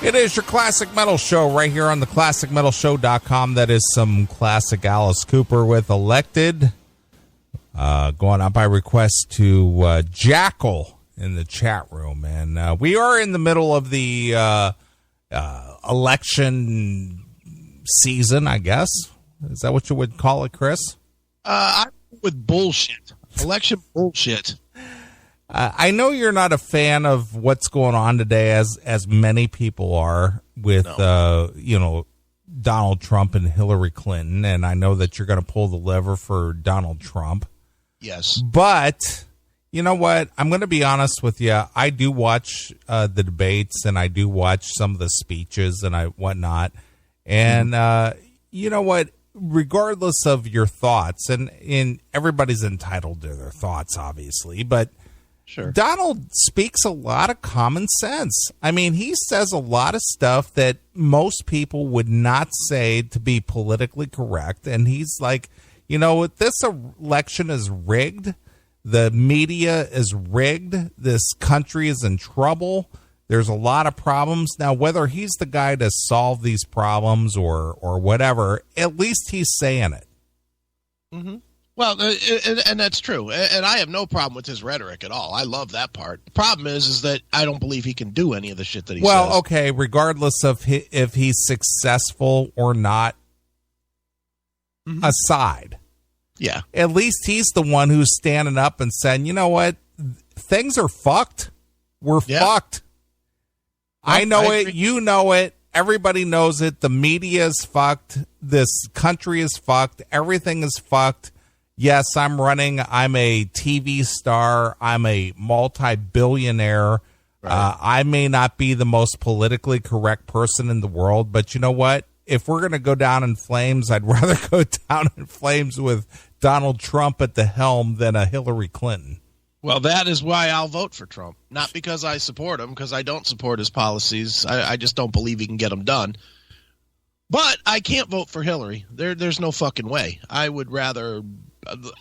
It is your Classic Metal Show right here on the ClassicMetalShow.com. That is some classic Alice Cooper with Elected. Going up by request to Jackal in the chat room. And we are in the middle of the election season, I guess. Is that what you would call it, Chris? I'm with bullshit. Election bullshit. I know you're not a fan of what's going on today, as many people are with, Donald Trump and Hillary Clinton, and I know that you're going to pull the lever for Donald Trump. Yes. But, you know what? I'm going to be honest with you. I do watch the debates, and I do watch some of the speeches and whatnot. And you know what? Regardless of your thoughts, and everybody's entitled to their thoughts, obviously, but sure. Donald speaks a lot of common sense. I mean, he says a lot of stuff that most people would not say to be politically correct. And he's like, this election is rigged. The media is rigged. This country is in trouble. There's a lot of problems. Now, whether he's the guy to solve these problems or whatever, at least he's saying it. Mm-hmm. Well, and that's true. And I have no problem with his rhetoric at all. I love that part. The problem is that I don't believe he can do any of the shit that he says. Well, okay, regardless of if he's successful or not, aside. Yeah. At least he's the one who's standing up and saying, you know what? Things are fucked. We're fucked. I know it. You know it. Everybody knows it. The media is fucked. This country is fucked. Everything is fucked. Yes, I'm running. I'm a TV star. I'm a multi-billionaire. Right. I may not be the most politically correct person in the world, but you know what? If we're going to go down in flames, I'd rather go down in flames with Donald Trump at the helm than a Hillary Clinton. Well, that is why I'll vote for Trump. Not because I support him, because I don't support his policies. I just don't believe he can get them done. But I can't vote for Hillary. There's no fucking way. I would rather...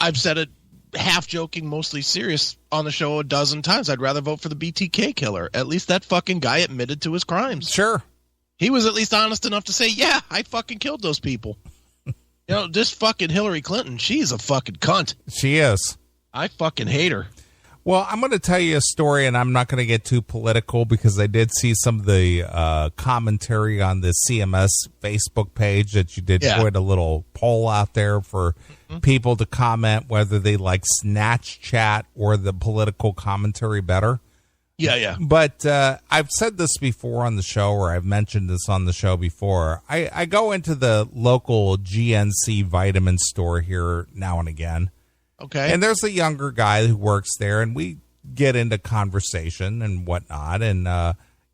I've said it half joking, mostly serious on the show a dozen times. I'd rather vote for the BTK killer. At least that fucking guy admitted to his crimes. Sure. He was at least honest enough to say, yeah, I fucking killed those people. This fucking Hillary Clinton, she's a fucking cunt. She is. I fucking hate her. Well, I'm going to tell you a story, and I'm not going to get too political because I did see some of the commentary on the CMS Facebook page that you did put a little poll out there for people to comment whether they like Snatch Chat or the political commentary better. Yeah. But I've said this before on the show, or I've mentioned this on the show before. I go into the local GNC vitamin store here now and again. Okay. And there's a younger guy who works there, and we get into conversation and whatnot. And,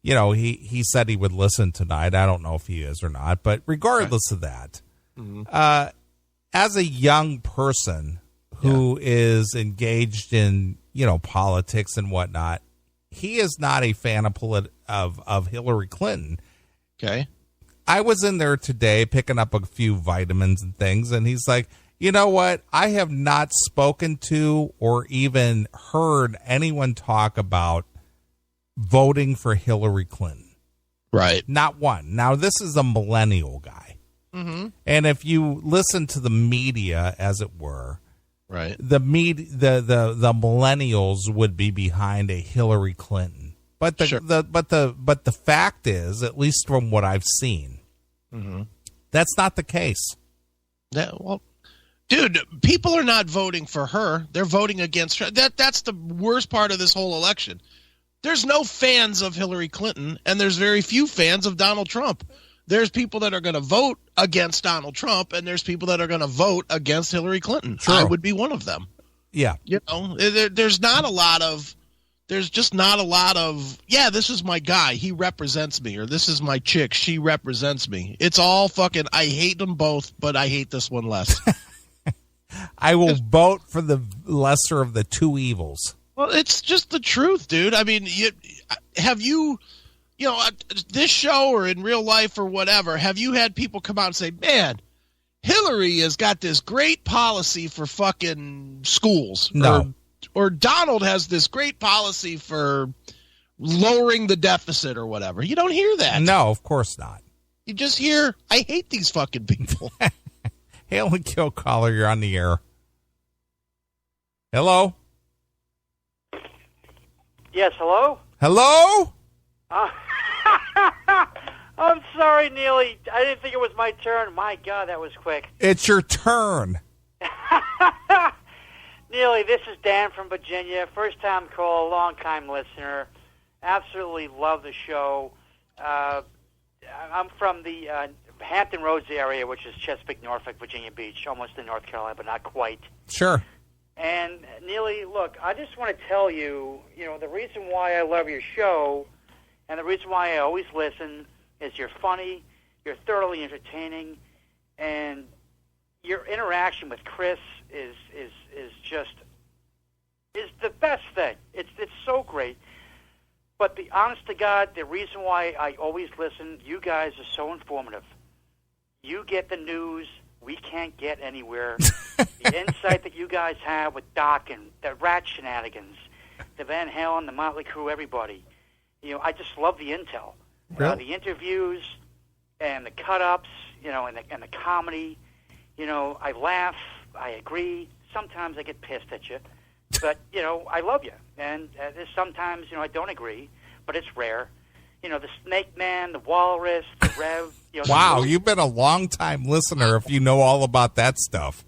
he said he would listen tonight. I don't know if he is or not. But regardless of that, as a young person who is engaged in, politics and whatnot, he is not a fan of Hillary Clinton. Okay. I was in there today picking up a few vitamins and things, and he's like, you know what? I have not spoken to or even heard anyone talk about voting for Hillary Clinton. Right. Not one. Now, this is a millennial guy. Mm-hmm. And if you listen to the media, as it were, right, the millennials would be behind a Hillary Clinton. But the fact is, at least from what I've seen, that's not the case. Dude, people are not voting for her. They're voting against her. That's the worst part of this whole election. There's no fans of Hillary Clinton, and there's very few fans of Donald Trump. There's people that are going to vote against Donald Trump, and there's people that are going to vote against Hillary Clinton. True. I would be one of them. Yeah. There's just not a lot of, this is my guy, he represents me, or this is my chick, she represents me. It's all fucking, I hate them both, but I hate this one less. I will vote for the lesser of the two evils. Well, it's just the truth, dude. I mean, this show or in real life or whatever, have you had people come out and say, man, Hillary has got this great policy for fucking schools? No. Or Donald has this great policy for lowering the deficit or whatever. You don't hear that. No, of course not. You just hear, I hate these fucking people. Hail and kill caller, you're on the air. Hello? Yes, hello? Hello? I'm sorry, Neely. I didn't think it was my turn. My God, that was quick. It's your turn. Neely, this is Dan from Virginia. First-time call, long-time listener. Absolutely love the show. I'm from the Hampton Roads area, which is Chesapeake, Norfolk, Virginia Beach, almost in North Carolina, but not quite. Sure. And, Neely, look, I just want to tell you, the reason why I love your show and the reason why I always listen is you're funny, you're thoroughly entertaining, and your interaction with Chris is the best thing. It's so great. But the honest to God, the reason why I always listen, you guys are so informative. You get the news we can't get anywhere. The insight that you guys have with Doc and the Rat shenanigans, the Van Halen, the Motley Crue, everybody. I just love the intel. Really? The interviews and the cut-ups, and the comedy. I laugh. I agree. Sometimes I get pissed at you. But, I love you. And there's sometimes, I don't agree, but it's rare. The Snake Man, the Walrus, the Rev. Wow, you've been a long-time listener if you know all about that stuff.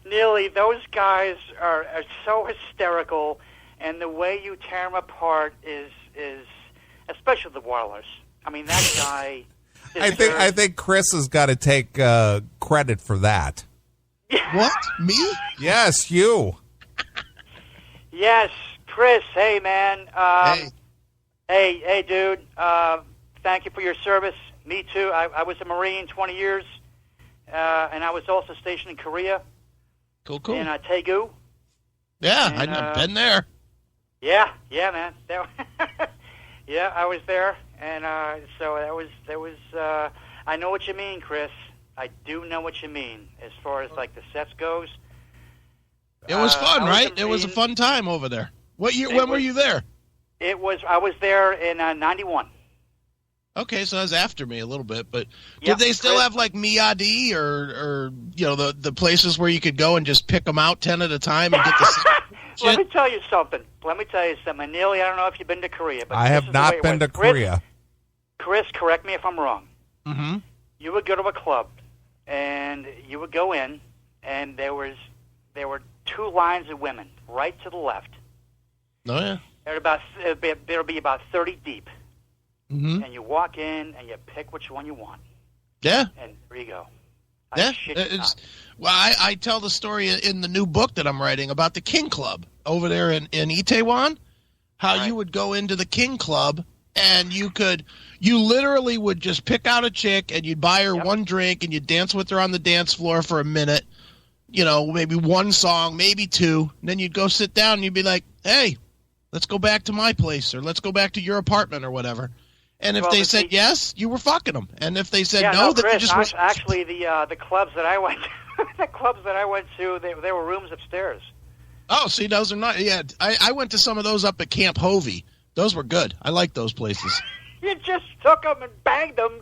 Neely, those guys are so hysterical, and the way you tear them apart is especially the Walrus. I mean, that guy... I think Chris has got to take credit for that. What? Me? Yes, you. Yes, Chris. Hey, man. Hey. Hey, dude. Thank you for your service. Me too. I was a Marine 20 years, and I was also stationed in Korea. Cool. In Daegu. Yeah, And, I've been there. Yeah, man. Yeah, I was there, and so that was. I know what you mean, Chris. I do know what you mean as far as like the sets goes. It was fun, right? It was a fun time over there. What year? When were you there? I was there in '91. Okay, so that was after me a little bit, but Yep, did they still Chris. have like Miyadi or the places where you could go and just pick them out 10 at a time and get the Let me tell you something. Neely, I don't know if you've been to Korea, but I have not been to Korea. Chris, correct me if I'm wrong. Mm-hmm. You would go to a club, and you would go in, and there were two lines of women right to the left. Oh yeah. There'll be about 30 deep. Mm-hmm. And you walk in and you pick which one you want. Yeah. And there you go. Yeah. I tell the story in the new book that I'm writing about the King Club over there in Itaewon. How Right. you would go into the King Club and you literally would just pick out a chick and you'd buy her one drink and you'd dance with her on the dance floor for a minute. Maybe one song, maybe two. And then you'd go sit down and you'd be like, hey, let's go back to my place or let's go back to your apartment or whatever. And if they said yes, you were fucking them. And if they said no, then Chris, you just were... actually the clubs that I went to, there were rooms upstairs. Oh, see, those are not... Yeah, I went to some of those up at Camp Hovey. Those were good. I like those places. You just took them and banged them.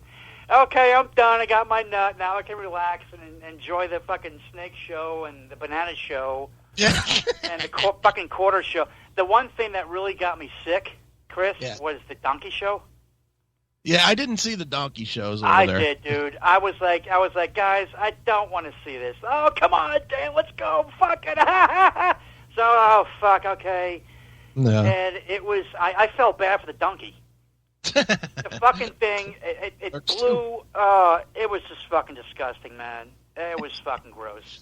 Okay, I'm done. I got my nut. Now I can relax and enjoy the fucking snake show and the banana show. Yeah. And the fucking quarter show. The one thing that really got me sick, Chris, was the donkey show. Yeah, I didn't see the donkey shows over there. I did, dude. I was like, guys, I don't want to see this. Oh, come on, Dan, let's go. Fuck it. So, oh, fuck, okay. No. And it was, I felt bad for the donkey. The fucking thing, it blew, it was just fucking disgusting, man. It was fucking gross.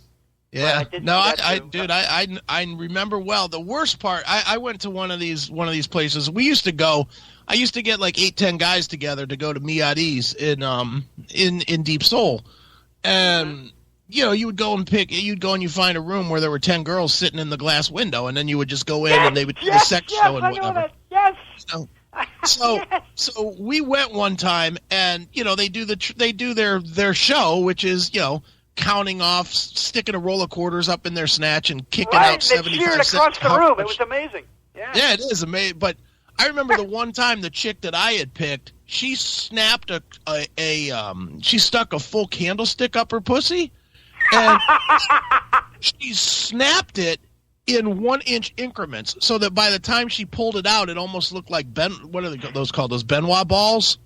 Yeah, I remember well. The worst part, I went to one of these places. We used to go. I used to get like 8-10 guys together to go to Miyadi's in Deep Seoul, and you would go and you find a room where there were 10 girls sitting in the glass window, and then you would just go in and they would do the sex show and whatever. Yes. So we went one time, and they do their show, which is counting off, sticking a roll of quarters up in their snatch, and kicking out 75 cents. They cheered across the room. It was amazing. Yeah, it is amazing. But I remember the one time the chick that I had picked, she snapped she stuck a full candlestick up her pussy, and she snapped it in 1-inch increments, so that by the time she pulled it out, it almost looked like what are those called? Those Benoit balls?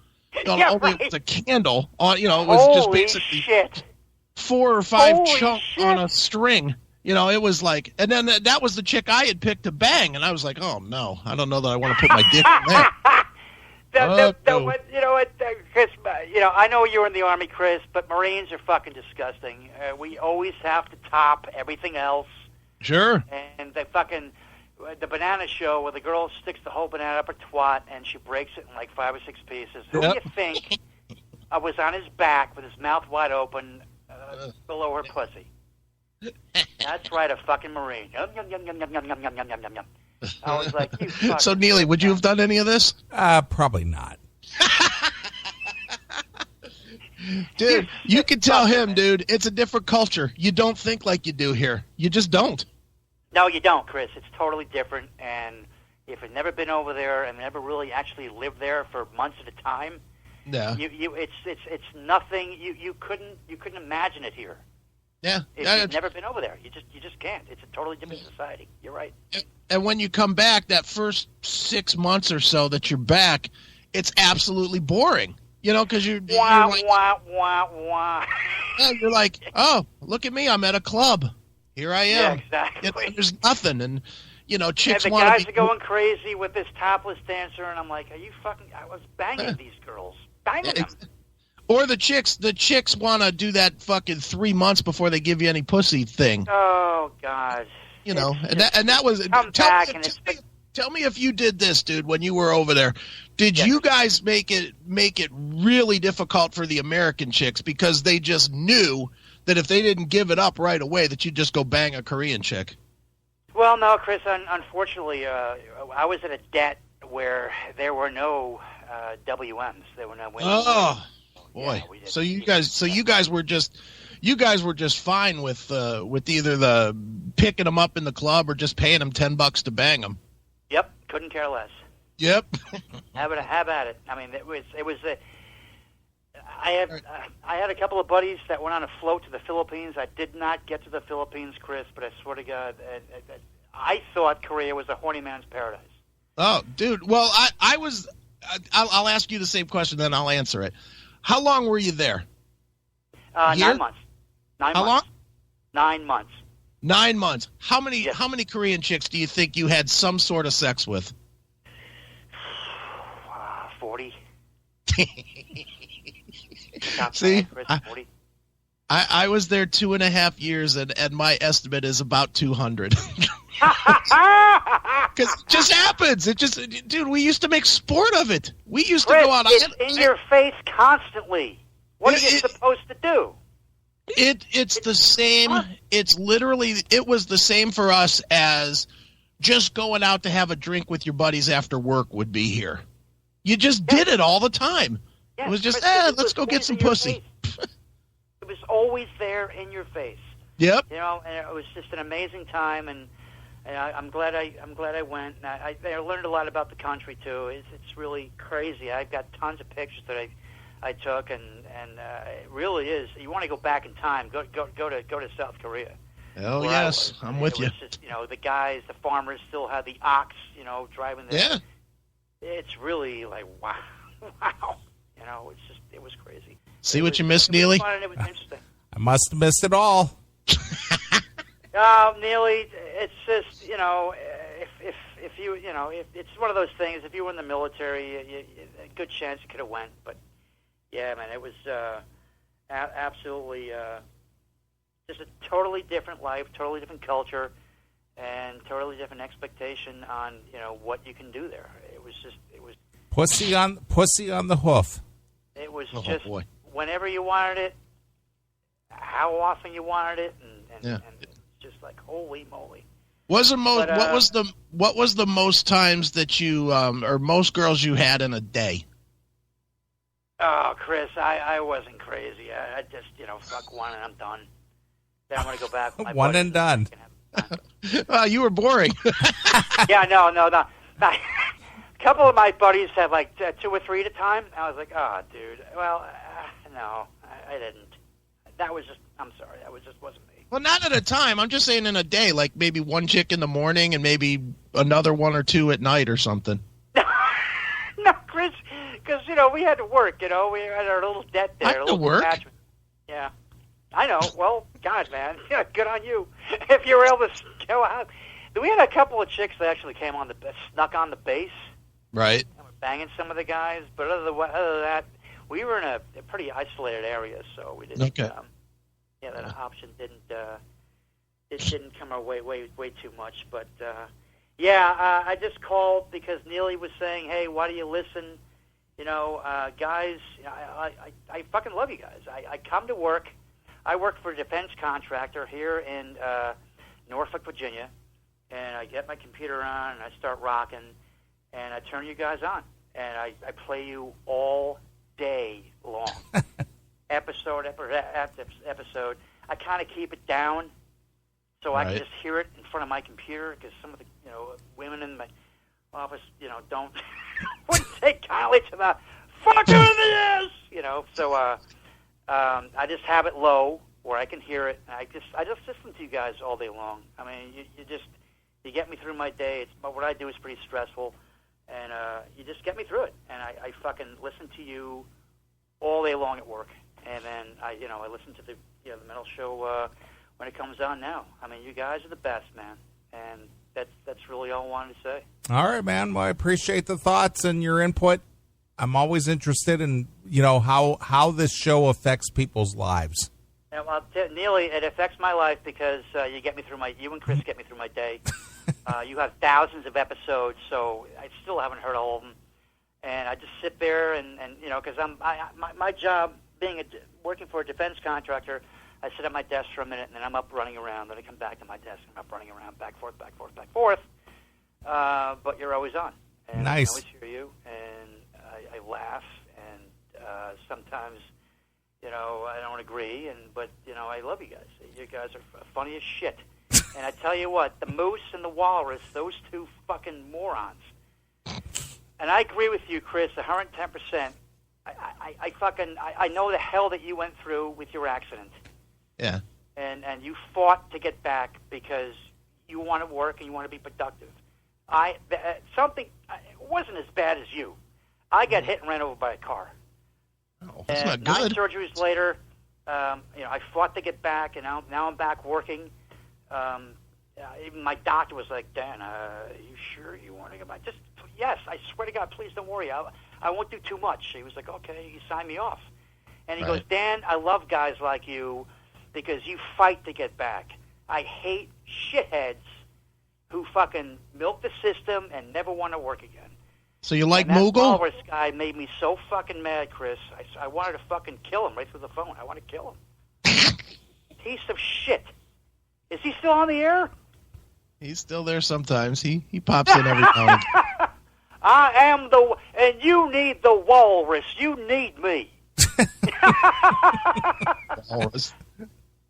Yeah, only right. it was a candle on. It was just Holy basically shit. 4 or 5 Holy chunks shit. on a string. It was like, and then that was the chick I had picked to bang, and I was like, oh no, I don't know that I want to put my dick in there. You know what, Chris? I know you're in the Army, Chris, but Marines are fucking disgusting. We always have to top everything else. Sure. And the banana show where the girl sticks the whole banana up her twat and she breaks it in like 5 or 6 pieces. Who do you think was on his back with his mouth wide open below her pussy? That's right, a fucking Marine. Yum, yum, yum, yum, yum, yum, yum, yum, yum, yum, yum. I was like, you fucking... So, Neely, would you have done any of this? Probably not. Dude, you can tell him, dude, it's a different culture. You don't think like you do here. You just don't. No, you don't, Chris. It's totally different. And if you've never been over there and never really actually lived there for months at a time, it's nothing. You couldn't imagine it here. Yeah, if you've never been over there, you just can't. It's a totally different society. You're right. And when you come back, that first 6 months or so that you're back, it's absolutely boring. Because you're like, wah. You're like, oh, look at me, I'm at a club. Here I am. Yeah, exactly. There's nothing, and chicks and the want to guys are going crazy with this topless dancer, and I'm like, are you fucking? I was banging these girls, banging them. Or the chicks want to do that fucking 3 months before they give you any pussy thing. Oh God. And that was. Tell me if you did this, dude, when you were over there. Did you guys make it really difficult for the American chicks because they just knew that if they didn't give it up right away, that you'd just go bang a Korean chick? Well, no, Chris. Unfortunately, I was at a debt where there were no WMs. There were no women. Oh. Boy, yeah, so you guys were just fine with either the picking them up in the club or just paying them $10 to bang them. Yep, couldn't care less. Yep. Have at it. I mean, it was. I had a couple of buddies that went on a float to the Philippines. I did not get to the Philippines, Chris, but I swear to God, I thought Korea was a horny man's paradise. Oh, dude. Well, I was. I'll ask you the same question, then I'll answer it. How long were you there? 9 months. How long? 9 months. 9 months. How many Korean chicks do you think you had some sort of sex with? 40. See, 40. I was there 2.5 years, and my estimate is about 200. Because it just happens. Dude, we used to make sport of it. We used to go out. It's in your face constantly. What are you supposed to do? It's the same. It's literally, it was the same for us as just going out to have a drink with your buddies after work would be here. You just did it all the time. Yeah, it was just, let's go get some pussy. It was always there in your face. Yep. And it was just an amazing time, and I'm glad I went. And I learned a lot about the country too. It's really crazy. I've got tons of pictures that I took, and it really is. You want to go back in time? Go to South Korea. Oh yes, I'm with you. Just, the guys, the farmers still had the ox, driving the. Yeah. It's really like wow. It was crazy. See what you missed, Neely? It was interesting. I must have missed it all. Neely, it's just if you it's one of those things. If you were in the military, a good chance you could have went. But yeah, man, it was absolutely just a totally different life, totally different culture, and totally different expectation on what you can do there. It was pussy on the hoof. It was just whenever you wanted it, how often you wanted it, and just like holy moly. What was the most times that you or most girls you had in a day? Oh, Chris, I wasn't crazy. I just fuck one and I'm done. Then I'm gonna go back with my one buddies and done. You were boring. Yeah, no. A couple of my buddies had like 2 or 3 at a time. I was like, oh, dude. Well, no, I didn't. I'm sorry, that wasn't me. Well, not at a time. I'm just saying in a day, like maybe one chick in the morning and maybe another 1 or 2 at night or something. No, Chris, because, we had to work, we had our little debt there. I had to work? Attachment. Yeah. I know. Well, God, man. Yeah, good on you. If you were able to go out. We had a couple of chicks that actually snuck on the base. Right. And were banging some of the guys. But other than that, we were in a pretty isolated area, so we didn't. Okay. That option didn't come our way too much. But, I just called because Neely was saying, hey, why do you listen? Guys, I fucking love you guys. I come to work. I work for a defense contractor here in Norfolk, Virginia, and I get my computer on and I start rocking, and I turn you guys on, and I play you all day long, episode after episode. I kind of keep it down so I can just hear it in front of my computer because some of the women in my office wouldn't take kindly to the fucking this, So I just have it low where I can hear it. And I just listen to you guys all day long. I mean, you get me through my day. But what I do is pretty stressful, and you just get me through it. And I fucking listen to you all day long at work. And then I listen to the metal show when it comes on now. I mean, you guys are the best, man. And that's really all I wanted to say. All right, man. Well, I appreciate the thoughts and your input. I'm always interested in, how this show affects people's lives. And Neely, it affects my life because you and Chris get me through my day. You have thousands of episodes, so I still haven't heard all of them. And I just sit there and because my job working for a defense contractor, I sit at my desk for a minute and then I'm up running around. Then I come back to my desk and I'm up running around, back, forth. But you're always on. And nice. I always hear you, and I laugh, and sometimes, I don't agree, but I love you guys. You guys are funny as shit. And I tell you what, the Moose and the Walrus, those two fucking morons. And I agree with you, Chris, 110%. I know the hell that you went through with your accident. Yeah. And you fought to get back because you want to work and you want to be productive. It wasn't as bad as you. I got hit and ran over by a car. Oh, that's not good. 9 surgeries later, I fought to get back, and now I'm back working. Even my doctor was like, Dan, you sure you want to get back? Yes, I swear to God, please don't worry. I won't do too much. He was like, okay, he signed me off. And he goes, Dan, I love guys like you because you fight to get back. I hate shitheads who fucking milk the system and never want to work again. So you like and that Moogle? Walrus guy made me so fucking mad, Chris. I wanted to fucking kill him right through the phone. I want to kill him. Piece of shit. Is he still on the air? He's still there sometimes. He pops in every now and again. I am and you need the walrus. You need me. Walrus.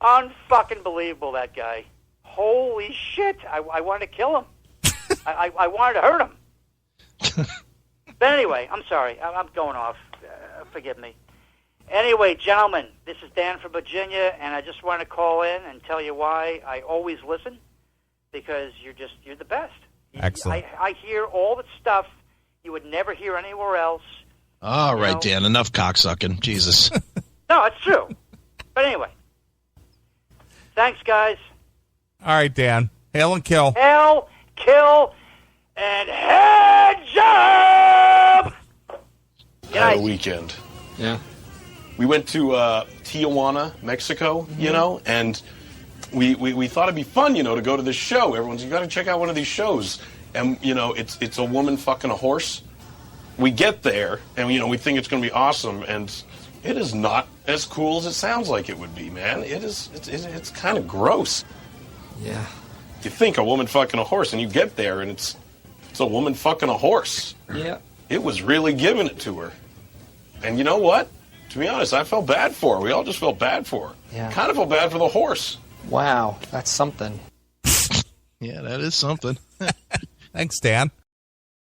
Unfucking believable, that guy. Holy shit. I wanted to kill him. I wanted to hurt him. But anyway, I'm sorry. I'm going off. Forgive me. Anyway, gentlemen, this is Dan from Virginia, and I just want to call in and tell you why I always listen, because you're the best. Excellent. I hear all the stuff you would never hear anywhere else. All right, Dan, enough cocksucking. Jesus. No, it's true. But anyway, thanks, guys. All right, Dan. Hail and kill. Hail, kill, and head job! Had a weekend. Yeah. We went to Tijuana, Mexico, and we thought it'd be fun, to go to this show. Everyone's, you got to check out one of these shows. And, it's a woman fucking a horse. We get there, and, we think it's going to be awesome, and it is not as cool as it sounds like it would be, man. It's kind of gross. Yeah. You think a woman fucking a horse, and you get there, and it's a woman fucking a horse. Yeah. It was really giving it to her. And you know what? To be honest, I felt bad for her. We all just felt bad for her. Yeah. Kind of felt bad for the horse. Wow, that's something. Yeah, that is something. Thanks, Dan.